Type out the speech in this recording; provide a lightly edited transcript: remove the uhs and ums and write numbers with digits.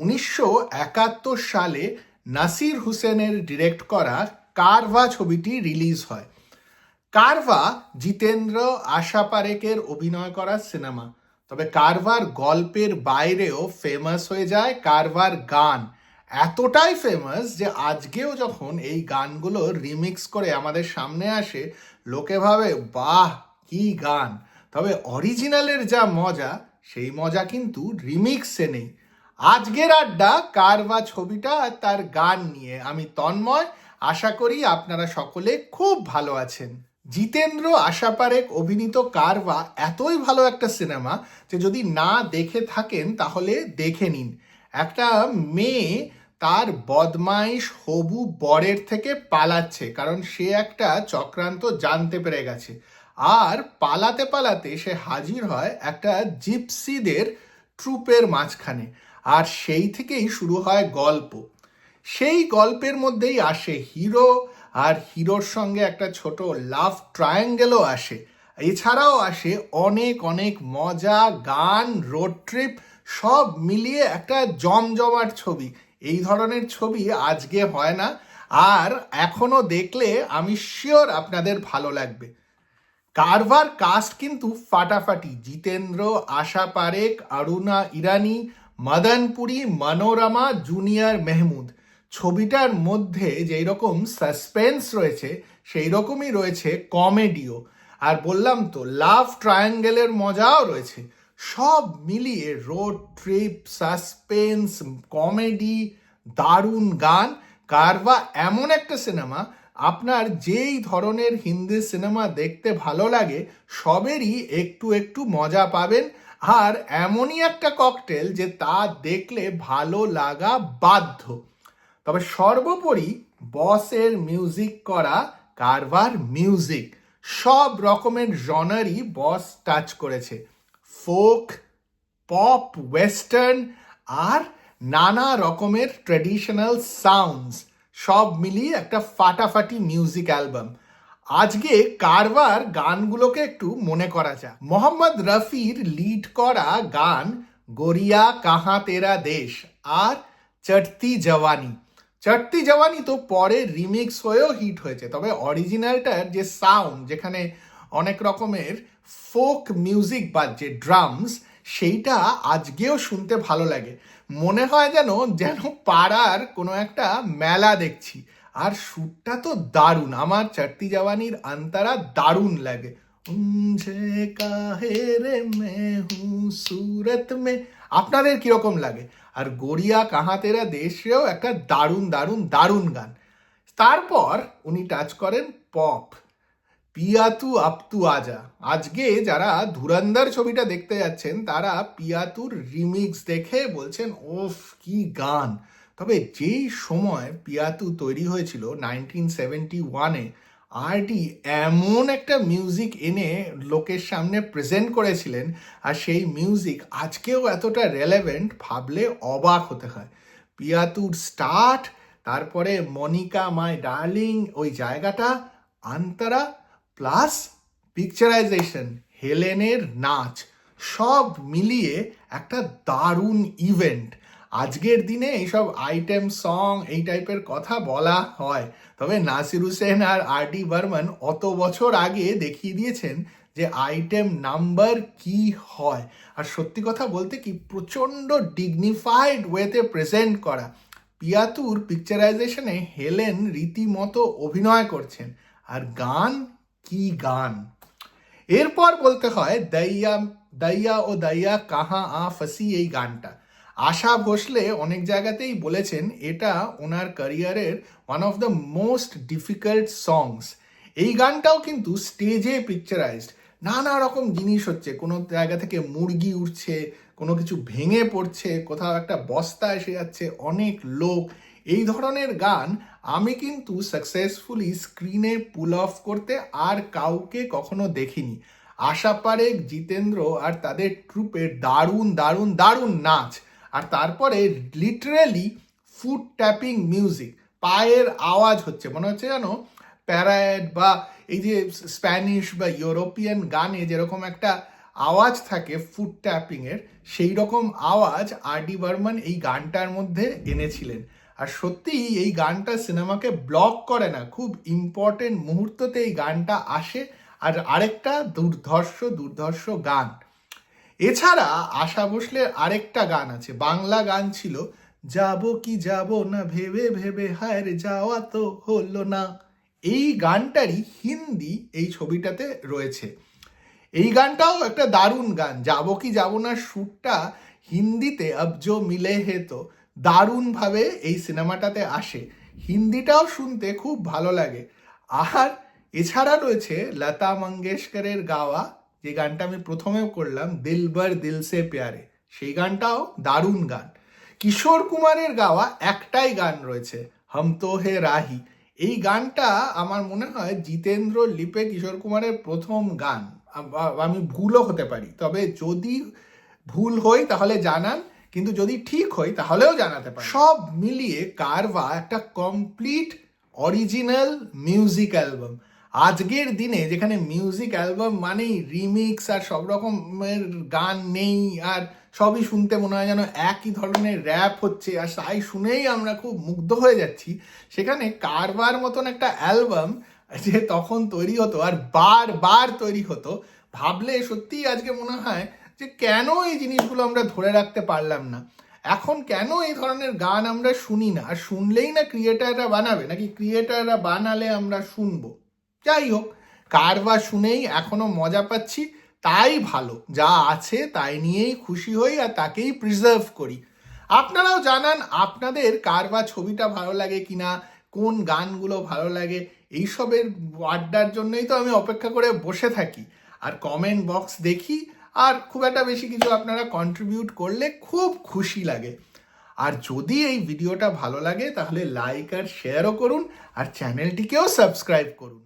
1971 সালে নাসির হুসেনের ডিরেক্ট করা কারভা ছবিটি রিলিজ হয়। কারভা জিতেন্দ্র আশা পারেখের অভিনয় করা সিনেমা। তবে কারভার গল্পের বাইরেও ফেমাস হয়ে যায় কারভার গান। এতটাই ফেমাস যে আজকেও যখন এই গানগুলো রিমিক্স করে আমাদের সামনে আসে, লোকে ভাবে বাহ কি গান। তবে অরিজিনালের যা মজা, সেই মজা কিন্তু রিমিক্সে নেই। আজকের আড্ডা কারভা ছবিটা আর তার গান নিয়ে। আমি তন্ময়, আশা করি আপনারা সকলে খুব ভালো আছেন। জিতেন্দ্র আশা পারেখ অভিনীত কারভা এতই ভালো একটা সিনেমা যে যদি না দেখে থাকেন তাহলে দেখে নিন। একটা মেয়ে তার বদমাইশ হবু বরের থেকে পালাচ্ছে, কারণ সে একটা চক্রান্ত জানতে পেরে গেছে। আর পালাতে পালাতে সে হাজির হয় একটা জিপসিদের ট্রুপের মাঝখানে। আর সেই থেকেই শুরু হয় গল্প। সেই গল্পের মধ্যেই আসে হিরো, আর হিরোর সঙ্গে একটা ছোট লাভ ট্রায়াঙ্গেলও আসে। এছাড়াও আসে অনেক অনেক মজা, গান, রোড ট্রিপ, সব মিলিয়ে একটা জমজমাট ছবি। এই ধরনের ছবি আজকে হয় না, আর এখনো দেখলে আমি শিওর আপনাদের ভালো লাগবে। কারভার কাস্ট কিন্তু ফাটাফাটি। জিতেন্দ্র, আশা পারেখ, অরুণা ইরানি, মদন পুরী, মনোরমা, জুনিয়র মেহমুদ। ছবিটার মধ্যে যেই রকম সাসপেন্স রয়েছে, সেই রকমই রয়েছে কমেডিও। আর বললাম তো, লাভ ট্রায়াঙ্গেলের মজাও রয়েছে। সব মিলিয়ে রোড ট্রিপ, সাসপেন্স, কমেডি, দারুণ গান। কারভা এমন একটা সিনেমা, আপনার যেই ধরনের হিন্দি সিনেমা দেখতে ভালো লাগে সবেরই একটু একটু মজা পাবেন। আর এমনই একটা ককটেল যে তা দেখলে ভালো লাগা বাধ্য। তবে সর্বোপরি বসের মিউজিক করা কারভার মিউজিক। সব রকমের জনারই বস টাচ করেছে। ফোক, পপ, ওয়েস্টার্ন আর নানা রকমের ট্র্যাডিশনাল সাউন্ডস, সব মিলিয়ে একটা ফাটাফাটি মিউজিক অ্যালবাম। আজকে কারভার গানগুলোকে একটু মনে করা যাক। মোহাম্মদ রফির লিড করা গান গড়িয়া কাহা তেরা দেশ আর চটতি জওয়ানি। চটতি জওয়ানি তো পরে রিমিক্স হয়েও হিট হয়েছে, তবে অরিজিনালটার যে সাউন্ড, যেখানে অনেক রকমের ফোক মিউজিক বাজছে, ড্রামস, সেইটা আজকেও শুনতে ভালো লাগে। মনে হয় যেন যেন পাড়ার কোনো একটা মেলা দেখছি। আর সুরটা তো দারুণ। আমার চটতি জওয়ানির আন্তরা দারুণ লাগে। উনঝে কাহে রে মে হু সুরত মে। আপনাদের কিরকম লাগে? আর গড়িয়া কাহা তেরা দেশেও একটা দারুণ দারুণ দারুণ গান। তারপর উনি টাচ করেন পপ। পিয়াতু আপতু আজা। আজকে যারা ধুরন্ধর ছবিটা দেখতে যাচ্ছেন তারা পিয়াতুর রিমিক্স দেখে বলছেন ওফ কি গান। তবে যেই সময় পিয়াতু তৈরি হয়েছিল 1971-এ, আর.ডি এমন একটা মিউজিক এনে লোকের সামনে প্রেজেন্ট করেছিলেন, আর সেই মিউজিক আজকেও এতটা রেলেভেন্ট, ভাবলে অবাক হতে হয়। পিয়াতুর স্টার্ট, তারপরে মনিকা মাই ডার্লিং, ওই জায়গাটা, আন্তরা, প্লাস পিকচারাইজেশন, হেলেনের নাচ, সব মিলিয়ে একটা দারুণ ইভেন্ট। আজকের দিনে এইসব আইটেম সং, এই টাইপের কথা বলা হয়, তবে নাসির হুসেন আর আর.ডি বর্মন অত বছর আগে দেখিয়ে দিয়েছেন যে আইটেম নাম্বার কি হয়। আর সত্যি কথা বলতে কি, প্রচণ্ড ডিগনিফাইড ওয়েতে প্রেজেন্ট করা। পিয়াতুর পিকচারাইজেশনে হেলেন রীতিমতো অভিনয় করছেন, আর গান কি গান। এরপর বলতে হয় দইয়া দইয়া ও দইয়া কাহা আ ফাসি, এই গানটা। আশা ভোসলে অনেক জায়গাতেই বলেছেন এটা ওনার ক্যারিয়ারের one of the most difficult songs. এই গানটাও কিন্তু স্টেজে পিকচারাইজড। নানা রকম জিনিস হচ্ছে, কোনো জায়গা থেকে মুরগি উঠছে, কোনো কিছু ভেঙে পড়ছে, কোথাও একটা বস্তা এসে যাচ্ছে, অনেক লোক। এই ধরনের গান আমি কিন্তু সাকসেসফুলি স্ক্রিনে পুল অফ করতে আর কাউকে কখনো দেখিনি। আশা পারেখ, জিতেন্দ্র আর তাদের ট্রুপের দারুণ দারুণ দারুণ নাচ, আর তারপরে লিটারেলি ফুট ট্যাপিং মিউজিক, পায়ের আওয়াজ হচ্ছে, মনে হচ্ছে যেন প্যারাড বা এই যে স্প্যানিশ বা ইউরোপিয়ান গানে যেরকম একটা আওয়াজ থাকে ফুট ট্যাপিংয়ের, সেই রকম আওয়াজ আর.ডি. বর্মন এই গানটার মধ্যে এনেছিলেন। আর সত্যিই এই গানটা সিনেমাকে ব্লক করে না, খুব ইম্পর্টেন্ট মুহূর্ততে এই গানটা আসে। আর আরেকটা দুর্ধর্ষ গান, এছাড়া আশা ভোসলের আরেকটা গান আছে, বাংলা গান ছিল, যাব কি যাব না ভেবে ভেবে হায় রে যাওয়া তো হলো না। এই গানটারই হিন্দি এই ছবিটাতে রয়েছে। এই গানটাও একটা দারুণ গান। যাব কি যাব না সুরটা হিন্দিতে আব জো মিলে হে তো দারুণভাবে এই সিনেমাটাতে আসে, হিন্দিটাও শুনতে খুব ভালো লাগে। আর এছাড়া রয়েছে লতা মঙ্গেশকরের গাওয়া যে গানটা আমি প্রথমেও করলাম, দিলবার দিল সে প্যারে, সেই গানটাও দারুণ গান। কিশোর কুমারের গাওয়া একটাই গান রয়েছে, হম তো হে রাহি। এই গানটা আমার মনে হয় জিতেন্দ্র লিপে কিশোর কুমারের প্রথম গান, আমি ভুলও হতে পারি, তবে যদি ভুল হই তাহলে জানান, কিন্তু যদি ঠিক হই তাহলেও জানাতে পারেন। সব মিলিয়ে কারওয়া একটা কমপ্লিট অরিজিনাল মিউজিক অ্যালবাম। আজকের দিনে যেখানে মিউজিক অ্যালবাম মানেই রিমিক্স আর সব রকমের গান নেই, আর সবই শুনতে মনে হয় যেন একই ধরনের র্যাপ হচ্ছে, আর তাই শুনেই আমরা খুব মুগ্ধ হয়ে যাচ্ছি, সেখানে কারওয়ার মতন একটা অ্যালবাম যে তখন তৈরি হতো আর বারবার তৈরি হতো, ভাবলে সত্যিই আজকে মনে হয় যে কেন এই জিনিসগুলো আমরা ধরে রাখতে পারলাম না, এখন কেন এই ধরনের গান আমরা শুনি না, আর শুনলেই না ক্রিয়েটাররা বানাবে, নাকি ক্রিয়েটাররা বানালে আমরা শুনবো। যাই হোক, কারওয়া শুনেই এখনো মজা পাচ্ছি, তাই ভালো, যা আছে তাই নিয়েই খুশি হই আর তাকেই প্রিজার্ভ করি। আপনারাও জানান আপনাদের কারওয়া ছবিটা ভালো লাগে কিনা, কোন গানগুলো ভালো লাগে, এইসবের আড্ডার জন্যই তো আমি অপেক্ষা করে বসে থাকি, আর কমেন্ট বক্স দেখি, আর খুব একটা বেশি কিছু আপনারা কন্ট্রিবিউট করলে খুব খুশি লাগে। আর যদি এই ভিডিওটা ভালো লাগে তাহলে লাইক আর শেয়ারও করুন, আর চ্যানেলটিকেও সাবস্ক্রাইব করুন।